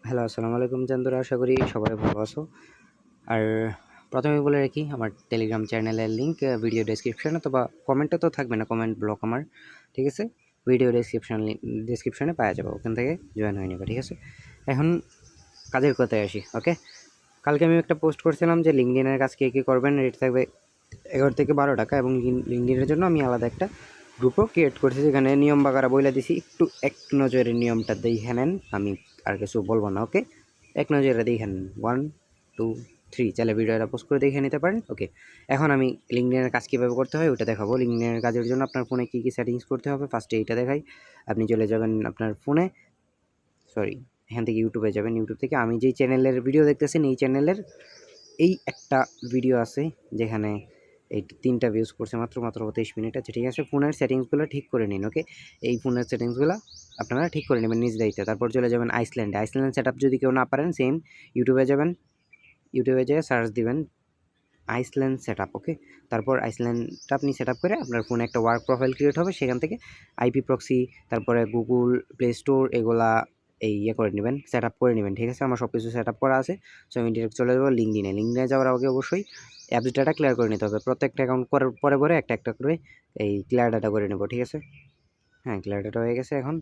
Hello, আসসালামু আলাইকুম চান্দুরা, আশা করি সবাই ভালো আছো। আর প্রথমে বলে রাখি, আমার টেলিগ্রাম চ্যানেলের লিঙ্ক ভিডিও ডেসক্রিপশানে অথবা কমেন্টে তো থাকবে না, কমেন্ট ব্লক আমার, ঠিক আছে। ভিডিও ডেসক্রিপশানে পাওয়া যাবে, ওখান থেকে জয়েন হয়ে নেবে, ঠিক আছে। এখন কাজের কথায় আসি। ওকে, কালকে আমি একটা পোস্ট করছিলাম যে লিঙ্কডিনের কাজ কে কী করবেন, রেট থাকবে 11 থেকে 12 টাকা, এবং লিঙ্কডিনের জন্য আমি আলাদা একটা গ্রুপও ক্রিয়েট করছি, যেখানে নিয়ম বাগারা বলে দিছি। একটু এক নজরে নিয়মটা দেখে নেন, আমি আর কিছু বলবো না। ওকে, এক নজরে দেখে নেন। 1 2 3 চাইলে ভিডিওটা পোস্ট করে দেখে নিতে পারেন। ওকে, এখন আমি লিঙ্কডিনের কাজ কীভাবে করতে হয় ওটা দেখাবো। লিঙ্কডিনের কাজের জন্য আপনার ফোনে কী কী সেটিংস করতে হবে ফার্স্টে এইটা দেখাই। আপনি চলে যাবেন আপনার ফোনে, এখান থেকে ইউটিউবে যাবেন। ইউটিউব থেকে আমি যেই চ্যানেলের ভিডিও দেখতেছেন, এই চ্যানেলের এই একটা ভিডিও আছে যেখানে এই 3টা ভিউজ করছে মাত্র 23 মিনিট আছে, ঠিক আছে। ফোনের সেটিংসগুলো ঠিক করে নিন। ওকে, এই ফোনের সেটিংসগুলো আপনারা ঠিক করে নেবেন নিজ দায়িত্বে। তারপর চলে যাবেন আইসল্যান্ডে। আইসল্যান্ড সেট যদি কেউ না পারেন, সেম ইউটিউবে যাবেন, ইউটিউবে যেয়ে সার্চ দিবেন আইসল্যান্ড সেট। ওকে, তারপর আইসল্যান্ডটা আপনি সেট করে আপনার ফোনে একটা ওয়ার্ক প্রোফাইল ক্রিয়েট হবে। সেখান থেকে আইপি প্রক্সি, তারপরে গুগল প্লে স্টোর, এগুলা করে নেবেন, সেট করে নেবেন, ঠিক আছে। আমার সব কিছু সেট করা আছে। সো আমি ডিরেক্ট চলে যাবো লিঙ্কডিনে। লিঙ্কডিনে যাওয়ার আগে অবশ্যই অ্যাপস ডাটা ক্লিয়ার করে নিতে হবে। প্রত্যেকটা অ্যাকাউন্ট করার পরে একটা একটা করে এই ক্লিয়ার ডাটা করে নেব, ঠিক আছে। হ্যাঁ, ক্লিয়ার ডাটা হয়ে গেছে। এখন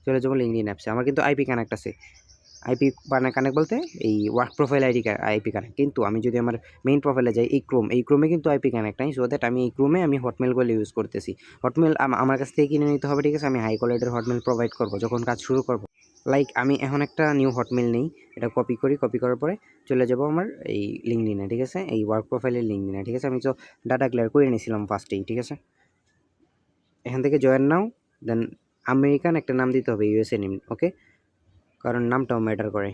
চলে যাবো লিঙ্কডিন অ্যাপসে। আমার কিন্তু আইপি কানেক্ট আছে। আইপি কানেক্ট বলতে এই ওয়ার্ক প্রোফাইল আইপি কানেক্ট, কিন্তু আমি যদি আমার মেইন প্রোফাইলে যাই, এই ক্রোমে কিন্তু আইপি কানেক্ট নাই। সো দ্যাট আমি এই ক্রোমে আমি হটমেলগুলো ইউজ করতেছি। হটমেল আমার কাছ থেকে কিনে নিতে হবে, ঠিক আছে। আমি হাই কোয়ালিটির হটমেল প্রোভাইড করবো যখন কাজ শুরু করব। লাইক আমি এখন একটা নিউ হটমেল নেই, এটা কপি করার পরে চলে যাব আমার এই লিঙ্কডিনে, ঠিক আছে। এই ওয়ার্ক প্রোফাইলের লিঙ্কডিনে, ঠিক আছে। আমি তো ডাটা ক্লিয়ার করে নিয়েছিলাম ফার্স্টেই, ঠিক আছে। এখান থেকে জয়েন নাও, দেন আমেরিকান একটা নাম দিতে হবে, ইউএসএ নেম। ওকে, কারণ নামটাও ম্যাটার করে।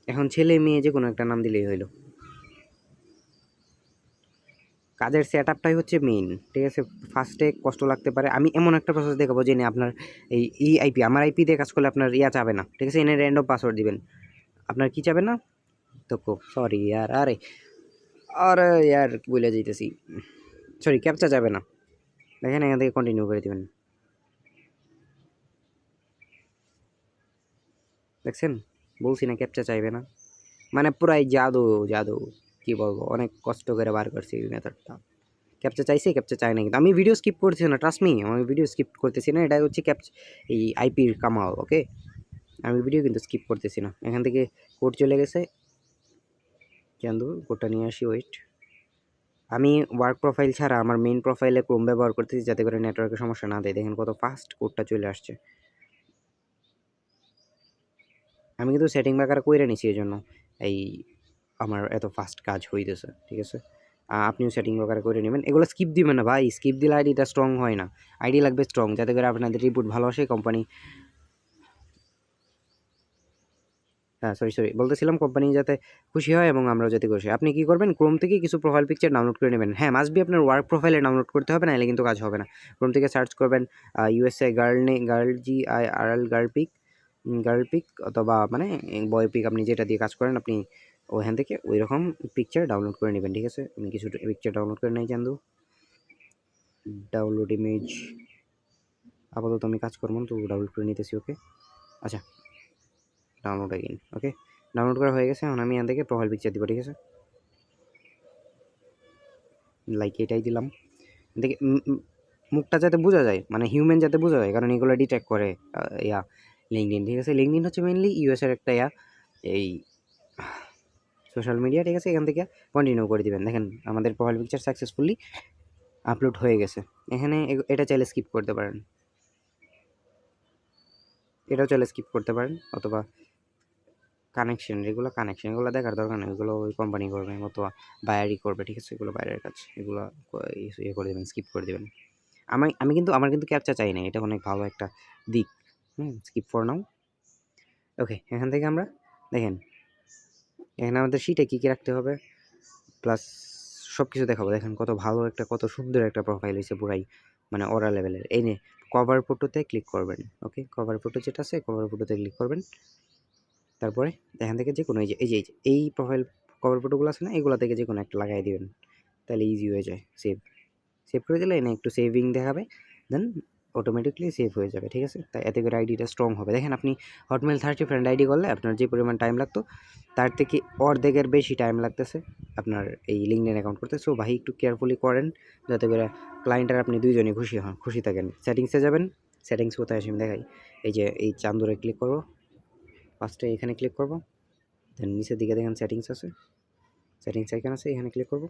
এখন ছেলে মেয়ে যে কোনো একটা নাম দিলেই হইলো। কাজের সেট আপটাই হচ্ছে মেইন, ঠিক আছে। ফার্স্টে কষ্ট লাগতে পারে। আমি এমন একটা প্রসেস দেখাবো যে আপনার এই আইপি, আমার আইপি দিয়ে কাজ করলে আপনার চাবে না, ঠিক আছে। এনে র্যান্ডম পাসওয়ার্ড দিবেন। আপনার কি চাবে না তো, সরি ইয়ার, আরে আরে ইয়ার বলে যাইতেছি, সরি, ক্যাপচা যাবে না। দেখেন, এখান থেকে কন্টিনিউ করে দিবেন। দেখছেন, বলছি না ক্যাপচা চাইবে না, মানে পুরাই জাদু জাদু। কি বলবো, অনেক কষ্ট করে বার করছি এই মেথডটা। ক্যাপচা চাইছে, ক্যাপচা চাই না, কিন্তু আমি ভিডিও স্কিপ করছি না, ট্রাস্ট মি, আমি ভিডিও স্কিপ করতেছি না। এটা হচ্ছে এই আইপির কামাল। ওকে, আমি ভিডিও কিন্তু স্কিপ করতেছি না। এখান থেকে কোড চলে গেছে, কেন কোডটা নিয়ে আসি, ওয়েট। আমি ওয়ার্ক প্রোফাইল ছাড়া আমার মেইন প্রোফাইলে ক্রোম ব্যবহার করতেছি, যাতে করে নেটওয়ার্কের সমস্যা না দেয়। দেখেন কত ফাস্ট কোডটা চলে আসছে। আমি কিন্তু সেটিং বাকার কইরা নিছি, এই জন্য এই আমার এত ফাস্ট কাজ হইতেছে, ঠিক আছে। আপনিও সেটিং বাকার করে নেবেন। এগুলো স্কিপ দিবেন না ভাই, স্কিপ দিলে আইডিটা স্ট্রং হয় না। আইডি লাগবে স্ট্রং, যাতে করে আপনাদের রিপোর্ট ভালো আসে কোম্পানি। হ্যাঁ, সরি বলতেছিলাম, কোম্পানি যাতে খুশি হয় এবং আমরাও যাতে খুশি। আপনি কী করবেন, ক্রোম থেকে কিছু প্রোফাইল পিকচার ডাউনলোড করে নেবেন। হ্যাঁ, মাস্ট বি আপনার ওয়ার্ক প্রোফাইলে ডাউনলোড করতে হবে, নাহলে কিন্তু কাজ হবে না। ক্রোম থেকে সার্চ করবেন USA girl GIRL girl pic, অথবা মানে বয় পিক, আপনি যেটা দিয়ে কাজ করেন আপনি ওখান থেকে ওই রকম পিকচার ডাউনলোড করে নেবেন, ঠিক আছে। আমি কিছু পিকচার ডাউনলোড করে নেই চান্দু। ডাউনলোড ইমেজ, আপাতত আমি কাজ করবো তো ডাউনলোড করে নিতেছি। ওকে, আচ্ছা, ডাউনলোড এগেইন। ওকে, ডাউনলোড করা হয়ে গেছে। এখন আমি এখান থেকে প্রোফাইল পিকচার দিব, ঠিক আছে। লাইক এটাই দিলাম। দেখে মুখটা যাতে বোঝা যায়, মানে হিউম্যান যাতে বোঝা যায়, কারণ এগুলো ডিটেক্ট করে লিঙ্কডিন, ঠিক আছে। লিঙ্কডিন হচ্ছে মেইনলি ইউএসের একটা এই সোশ্যাল মিডিয়া, ঠিক আছে। এখান থেকে কন্টিনিউ করে দিবেন। দেখেন আমাদের প্রোফাইল পিকচার সাকসেসফুলি আপলোড হয়ে গেছে। এখানে এটা চাইলে স্কিপ করতে পারেন, এটাও চাইলে স্কিপ করতে পারেন, অথবা কানেকশন এগুলো দেখার দরকার নেই, এগুলো ওই কোম্পানি করবে, অথবা বায়ারই করবে, ঠিক আছে। এগুলো বাইরের কাজ, এগুলো ইয়ে করে দেবেন, স্কিপ করে দেবেন। আমার কিন্তু ক্যাপচা চাই না, এটা অনেক ভালো একটা দিক। Skip for now. ওকে, এখান থেকে আমরা দেখেন, এখানে আমাদের শিটে কী কী রাখতে হবে প্লাস সব কিছু দেখাবো। দেখেন কত ভালো একটা, কত সুন্দর একটা প্রোফাইল হয়েছে, পুরাই মানে ওরা লেভেলের। এই নিয়ে কভার ফটোতে ক্লিক করবেন। ওকে, কভার ফটো যেটা আছে, কভার ফটোতে ক্লিক করবেন। তারপরে এখান থেকে যে কোনো এই প্রোফাইল কভার ফটোগুলো আছে না, এগুলো থেকে যে কোনো একটা লাগাই দিবেন, তাহলে ইজি হয়ে যায়। সেভ করে দিলে এনে একটু সেভিং দেখাবে। দেন অটোমেটিকলি সেভ হয়ে যাবে, ঠিক আছে। তাই এতে করে আইডিটা স্ট্রং হবে। দেখেন আপনি হটমেল 30 ফ্রেন্ড আইডি করলে আপনার যে পরিমাণ টাইম লাগতো তার থেকে অর্ধেকের বেশি টাইম লাগতেছে আপনার এই লিঙ্কডইন অ্যাকাউন্ট করতে। সো ভাই একটু কেয়ারফুলি করেন যাতে করে ক্লায়েন্ট আর আপনি দুইজনই খুশি থাকেন। সেটিংসে যাবেন, সেটিংস কোথায় আসে আমি দেখাই। এই যে এই চান্দুরে ক্লিক করব, ফার্স্টে এখানে ক্লিক করব, দেন নিচের দিকে দেখেন সেটিংস আছে, সেটিংস আইকন আছে, এখানে ক্লিক করব।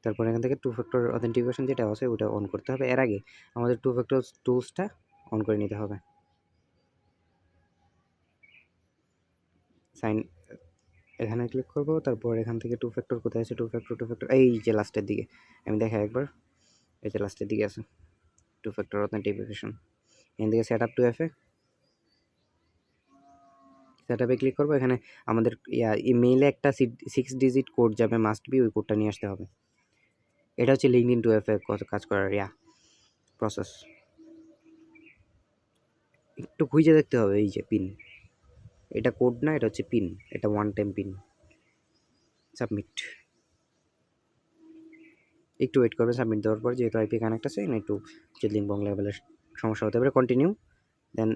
তারপর এখান থেকে 2 ফ্যাক্টর অথেন্টিকেশন যেটা আছে ওটা অন করতে হবে। এর আগে আমাদের 2 ফ্যাক্টর টুলসটা অন করে নিতে হবে। সাইন এখানে ক্লিক করব, তারপর এখান থেকে 2 ফ্যাক্টর কোথায় আছে, 2 ফ্যাক্টর এই যে লাস্টের দিকে আমি দেখাই একবার, এই যে লাস্টের দিকে আছে 2 ফ্যাক্টর অথেন্টিকেশন। এখান থেকে সেট আপ 2FA, সেট আপে ক্লিক করবো। এখানে আমাদের ইমেইলে একটা 6 ডিজিট কোড যাবে, মাস্ট বি, ওই কোডটা নিয়ে আসতে হবে। এটা হচ্ছে লিঙ্কডইন 2FA কাজ করার প্রসেস। একটু খুঁজে দেখতে হবে, এই যে পিন, এটা কোড না, এটা হচ্ছে পিন, এটা 1 টাইম পিন। সাবমিট, একটু ওয়েট করবে। সাবমিট দেওয়ার পর যেহেতু আইপি কানেক্ট আছে একটু লিঙ্ক লেভেলের সমস্যা হতে পারে, কন্টিনিউ। দেন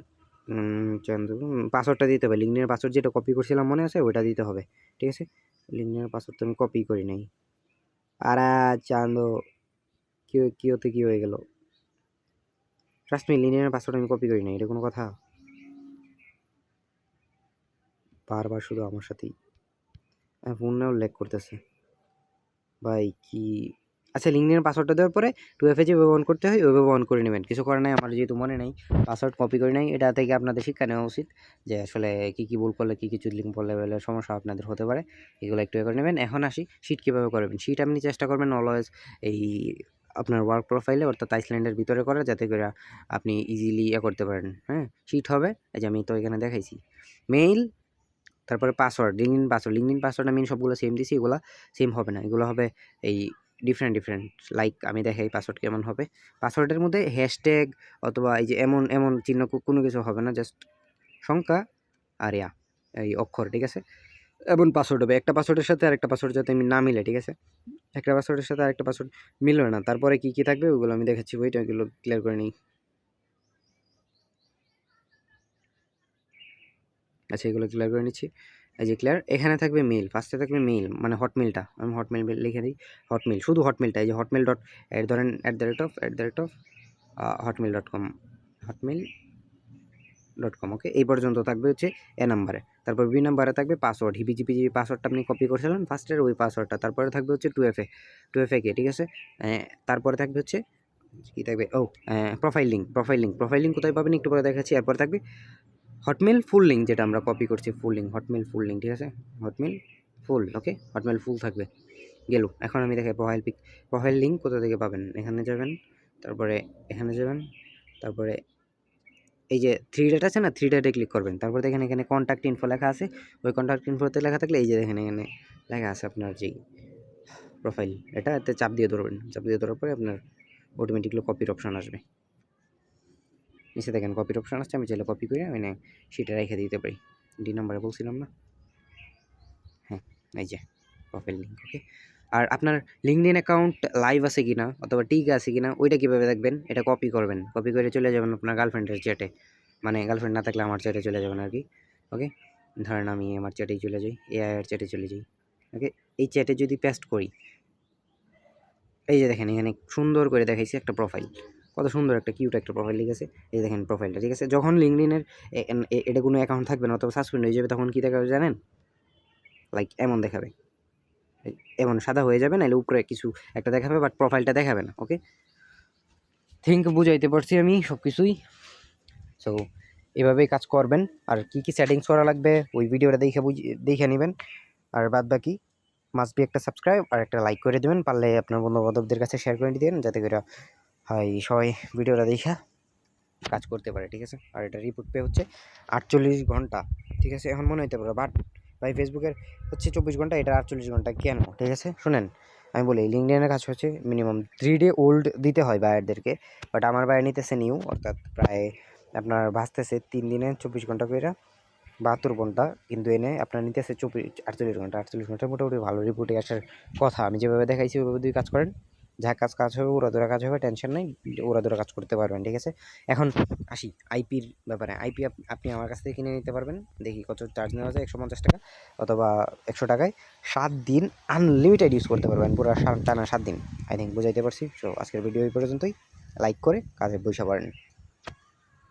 পাসওয়ার্ডটা দিতে হবে, লিঙ্কডইনের পাসওয়ার্ড যেটা কপি করছিলাম মনে আছে ওইটা দিতে হবে, ঠিক আছে। লিঙ্কডইনের পাসওয়ার্ড তো আমি কপি করি নাই। আর চান্দো কি হয়ে গেল? ট্রাস্ট মি, লিঙ্কডইনের পাসওয়ার্ড আমি কপি করি নাই, এটা কোনো কথা? বারবার শুধু আমার সাথেই ফোনটাও ল্যাগ করতেছে ভাই, কি? আচ্ছা, লিঙ্কডইনের পাসওয়ার্ডটা দেওয়ার পরে 2FA যেভাবে অন করতে হয় ওইভাবে অন করে নেবেন। কিছু করার নাই, আমার যেহেতু মনে নেই, পাসওয়ার্ড কপি করে নাই, এটা থেকে আপনাদের শিক্ষা নেওয়া উচিত যে আসলে কী ভুল করলে কী লিঙ্ক লেভেলের সমস্যা আপনাদের হতে পারে, এগুলো একটু করে নেবেন। এখন আসি শিট কীভাবে করবেন। শিট আপনি চেষ্টা করবেন অলওয়েজ এই আপনার ওয়ার্ক প্রোফাইলে অর্থাৎ আইসল্যান্ডের ভিতরে করা, যাতে করে আপনি ইজিলি করতে পারেন। হ্যাঁ, শিট হবে এই যে আমি তো এখানে দেখাইছি, মেইল, তারপরে পাসওয়ার্ড, লিঙ্কডইন পাসওয়ার্ড আমি সবগুলো সেম দিছি, এগুলো সেম হবে না, এগুলো হবে এই ডিফারেন্ট। লাইক আমি দেখাই পাসওয়ার্ড কেমন হবে। পাসওয়ার্ডের মধ্যে হ্যাশট্যাগ অথবা এই যে এমন চিহ্ন কোনো কিছু হবে না, জাস্ট সংখ্যা আর এই অক্ষর, ঠিক আছে। এমন পাসওয়ার্ড হবে, একটা পাসওয়ার্ডের সাথে আরেকটা পাসওয়ার্ড যাতে আমি না মিলে, ঠিক আছে। একটা পাসওয়ার্ডের সাথে আরেকটা পাসওয়ার্ড মিলবে না। তারপরে কি থাকবে ওগুলো আমি দেখাচ্ছি, ওইটা ওইগুলো ক্লিয়ার করে নিই। আচ্ছা, এগুলো ক্লিয়ার করে নিচ্ছি। এই যে ক্লিয়ার, এখানে থাকবে মেইল, ফার্স্টে থাকবে মেইল, মানে হটমেলটা, আমি হটমেল লিখে দিই, হটমেল, শুধু হটমেলটা, এই যে হটমেল ডট ধরেন @ hotmail.com, hotmail.com, ওকে। এই পর্যন্ত থাকবে হচ্ছে এ নাম্বারে। তারপর বি নাম্বারে থাকবে পাসওয়ার্ড, হিবিজিপি যে পাসওয়ার্ডটা আপনি কপি করেছিলেন ফার্স্টের ওই পাসওয়ার্ডটা। তারপরে থাকবে হচ্ছে 2FA কে, ঠিক আছে। তারপরে থাকবে হচ্ছে কি থাকবে, প্রোফাইল লিঙ্ক কোথায় পাবেন একটু পরে দেখাচ্ছি। এরপর থাকবে হটমেল ফুল লিঙ্ক, যেটা আমরা কপি করছি, ফুল লিঙ্ক, হটমেল ফুল লিঙ্ক, ঠিক আছে। হটমেল ফুল, ওকে, হটমেল ফুল থাকবে। গেল। এখন আমি দেখাই প্রোফাইল লিঙ্ক কোথা থেকে পাবেন। এখানে যাবেন, তারপরে এখানে যাবেন, তারপরে এই যে 3 ডট আছে না, 3 ডটে ক্লিক করবেন। তারপর দেখেন এখানে কন্ট্যাক্ট ইনফো লেখা আছে, ওই কন্ট্যাক্ট ইনফোতে লেখা থাকলে এই যে দেখেন এখানে লেখা আছে আপনার যেই প্রোফাইল, এতে চাপ দিয়ে ধরবেন। চাপ দিয়ে ধরার পরে আপনার অটোমেটিকলি কপির অপশান আসবে। নিচে দেখেন কপির অপশান আসছে, আমি চাইলে কপি করে মানে সেটা রেখে দিতে পারি। ডি নাম্বারে বলছিলাম না, হ্যাঁ, এই যে প্রোফাইল লিঙ্ক, ওকে। আর আপনার লিঙ্কডইন অ্যাকাউন্ট লাইভ আছে কিনা অথবা ঠিক আছে কিনা ওইটা কীভাবে দেখবেন, এটা কপি করবেন, কপি করে চলে যাবেন আপনার গার্লফ্রেন্ডের চ্যাটে, মানে গার্লফ্রেন্ড না থাকলে আমার চ্যাটে চলে যাবেন আর কি, ওকে। ধরেন আমি আমার চ্যাটেই চলে যাই, এআইয়ের চ্যাটে চলে যাই, ওকে। এই চ্যাটে যদি পেস্ট করি, এই যে দেখেন এখানে সুন্দর করে দেখাইছি একটা প্রোফাইল, কত সুন্দর একটা কিউট একটা প্রোফাইল লিখেছে, এই দেখেন প্রোফাইলটা, ঠিক আছে। যখন লিঙ্কডইনের এটা কোনো অ্যাকাউন্ট থাকবে না অথবা সাসপেন্ড হয়ে যাবে, তখন কী দেখাবে জানেন? লাইক এমন দেখাবে, এমন সাদা হয়ে যাবে, নাহলে উপরে কিছু একটা দেখাবে, বাট প্রোফাইলটা দেখাবে না, ওকে। বুঝাইতে পারছি আমি সব কিছুই। সো এভাবেই কাজ করবেন। আর কি সেটিংস করা লাগবে ওই ভিডিওটা দেখে নেবেন। আর বাদ বাকি মাস্ট বি একটা সাবস্ক্রাইব আর একটা লাইক করে দেবেন, পারলে আপনার বন্ধু বান্ধবদের কাছে শেয়ার করে দিবেন, যাতে করে হয় সবাই ভিডিওটা দেখা কাজ করতে পারে, ঠিক আছে। আর এটা রিপোর্ট পে হচ্ছে 48 ঘন্টা, ঠিক আছে। এখন মনে হতে পারে বাট ভাই ফেসবুকের হচ্ছে 24 ঘন্টা, এটা 48 ঘন্টা কেন, ঠিক আছে। শুনেন আমি বলি, লিঙ্কডইনের কাজ হচ্ছে মিনিমাম 3 ডে ওল্ড দিতে হয় বায়ারদেরকে, বাট আমার বায়ার নিতেছে নিউ, অর্থাৎ প্রায় আপনার বাঁচতেছে 3 দিনে 24 ঘন্টা করে 72 ঘন্টা, কিন্তু এনে আপনার নিতেছে 48 ঘন্টা। 48 ঘন্টা মোটামুটি ভালো রিপোর্টে আসার কথা। আমি যেভাবে দেখাইছি ওইভাবে যদি কাজ করেন যা কাজ হবে উড়াধুরা কাজ হবে, টেনশন নেই, উড়াধুরা কাজ করতে পারবেন। ঠিক আছে, এখন আসি আইপির ব্যাপারে। আইপি আপনি আমার কাছ থেকে কিনে নিতে পারবেন। দেখি কত চার্জ নেওয়া যায়, 150 টাকা অথবা 100 টাকায় 7 দিন আনলিমিটেড ইউজ করতে পারবেন, পুরো টানা 7 দিন। আই থিঙ্ক বুঝাইতে পারছি। সো আজকের ভিডিও এই পর্যন্তই। লাইক করে কাজে বসে পারেন।